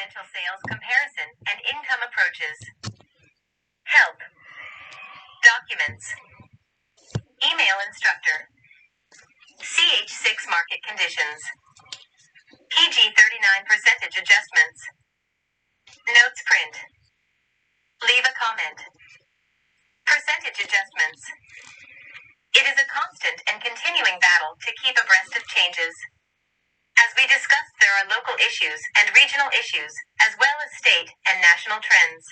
Residential sales comparison and income approaches. Help. Documents. Email instructor. CH6 market conditions. PG 39 percentage adjustments. Notes print. Leave a comment. Percentage adjustments. It is a constant and continuing battle to keep abreast of changes. As we discussed, there are local issues and regional issues, as well as state and national trends.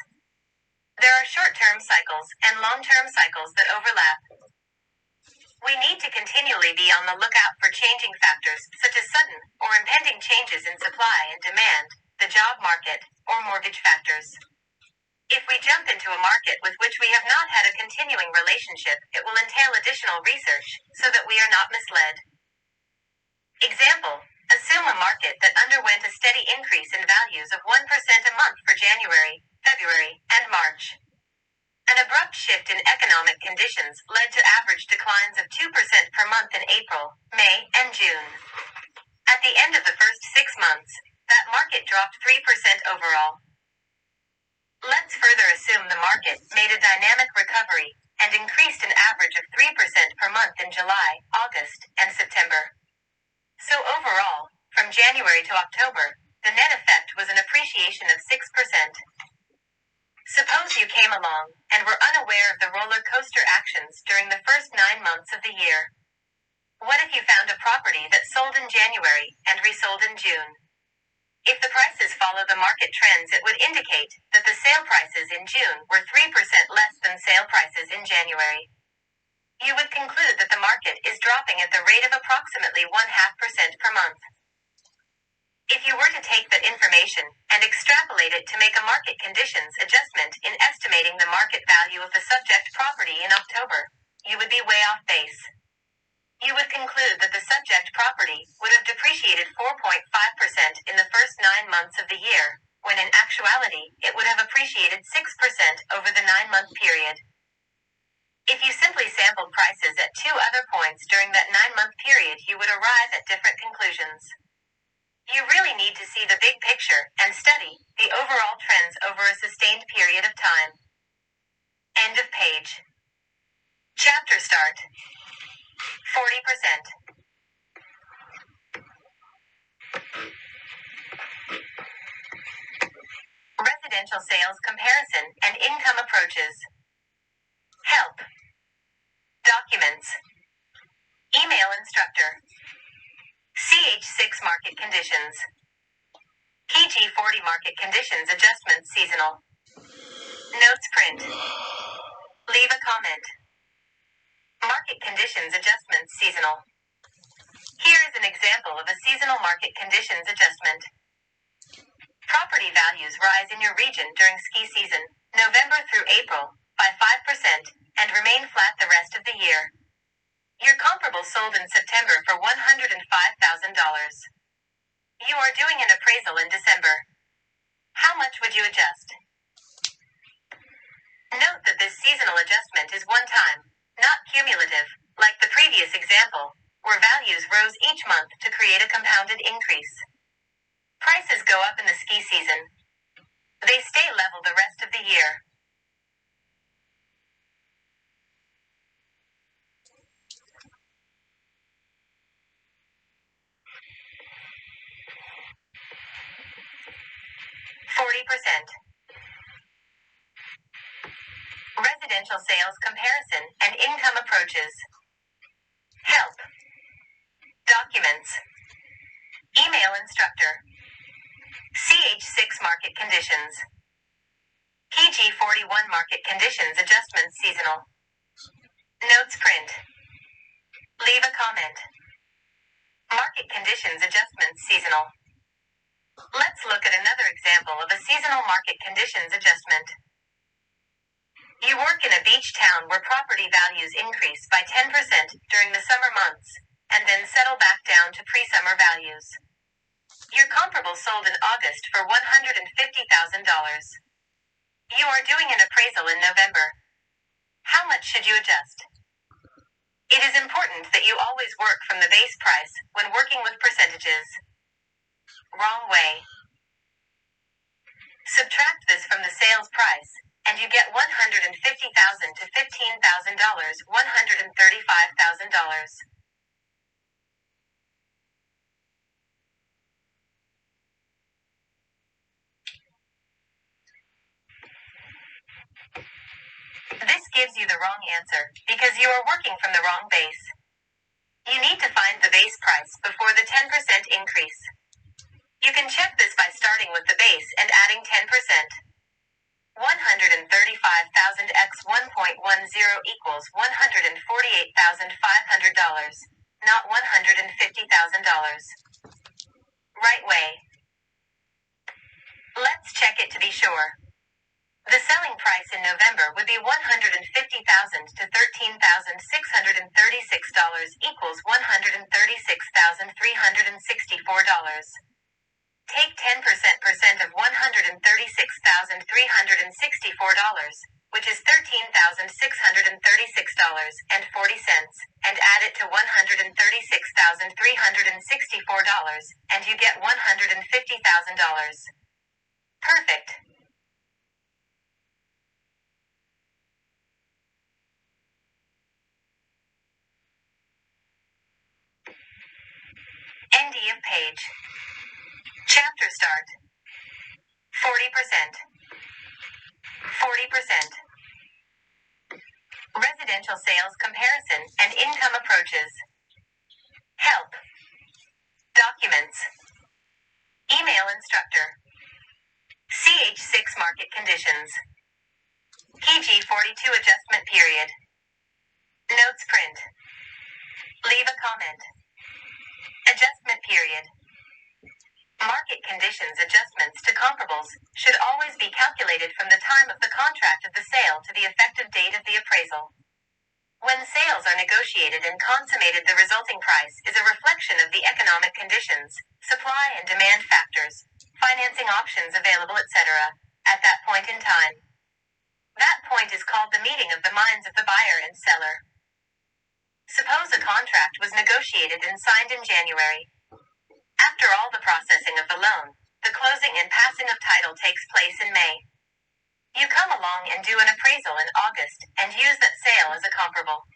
There are short-term cycles and long-term cycles that overlap. We need to continually be on the lookout for changing factors such as sudden or impending changes in supply and demand, the job market, or mortgage factors. If we jump into a market with which we have not had a continuing relationship, it will entail additional research so that we are not misled. Example: assume a market that underwent a steady increase in values of 1% a month for January, February, and March. An abrupt shift in economic conditions led to average declines of 2% per month in April, May, and June. At the end of the first 6 months, that market dropped 3% overall. Let's further assume the market made a dynamic recovery and increased an average of 3% per month in July, August, and September. So overall, from January to October, the net effect was an appreciation of 6%. Suppose you came along and were unaware of the roller coaster actions during the first 9 months of the year. What if you found a property that sold in January and resold in June? If the prices follow the market trends, it would indicate that the sale prices in June were 3% less than sale prices in January. You would conclude that the market is dropping at the rate of approximately 0.5% per month. If you were to take that information and extrapolate it to make a market conditions adjustment in estimating the market value of the subject property in October, you would be way off base. You would conclude that the subject property would have depreciated 4.5% in the first 9 months of the year, when in actuality, it would have appreciated 6% over the 9-month period. If you simply sampled prices at 2 other points during that 9-month period, you would arrive at different conclusions. You really need to see the big picture and study the overall trends over a sustained period of time. End of page. Chapter start. 40%. Residential sales comparison and income approaches. Help. Documents. Email instructor. CH6 market conditions. PG40 market conditions adjustments seasonal. Notes print. Leave a comment. Market conditions adjustments seasonal. Here is an example of a seasonal market conditions adjustment. Property values rise in your region during ski season, November through April, by 5% and remain flat the rest of the year. Your comparable sold in September for $105,000. You are doing an appraisal in December. How much would you adjust? Note that this seasonal adjustment is one time, not cumulative, like the previous example, where values rose each month to create a compounded increase. Prices go up in the ski season. They stay level the rest of the year. Residential sales comparison and income approaches. Help. Documents. Email instructor. CH6 market conditions. PG41 market conditions adjustments seasonal. Notes print. Leave a comment. Market conditions adjustments seasonal. Let's look at another example of a seasonal market conditions adjustment. You work in a beach town where property values increase by 10% during the summer months, and then settle back down to pre-summer values. Your comparable sold in August for $150,000. You are doing an appraisal in November. How much should you adjust? It is important that you always work from the base price when working with percentages. Wrong way. Subtract this from the sales price, and you get $150,000 to $15,000, $135,000. This gives you the wrong answer, because you are working from the wrong base. You need to find the base price before the 10% increase. You can check this by starting with the base and adding 10%. 135,000 x 1.10 equals $148,500, not $150,000. Right way. Let's check it to be sure. The selling price in November would be $150,000 to $13,636 equals $136,364. Take 10% of $136,364, which is $13,636.40, and add it to $136,364, and you get $150,000. Perfect. End of page. Chapter start. 40%. 40%. Residential sales comparison and income approaches. Help. Documents. Email instructor. CH6 market conditions. PG42 adjustment period. Notes print. Leave a comment. Adjustment period. Market conditions adjustments to comparables should always be calculated from the time of the contract of the sale to the effective date of the appraisal. When sales are negotiated and consummated, the resulting price is a reflection of the economic conditions, supply and demand factors, financing options available, etc., at that point in time. That point is called the meeting of the minds of the buyer and seller. Suppose a contract was negotiated and signed in January. After all the processing of the loan, the closing and passing of title takes place in May. You come along and do an appraisal in August and use that sale as a comparable.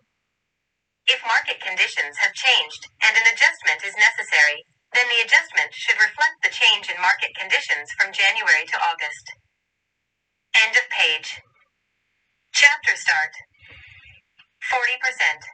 If market conditions have changed and an adjustment is necessary, then the adjustment should reflect the change in market conditions from January to August. End of page. Chapter start. 40%.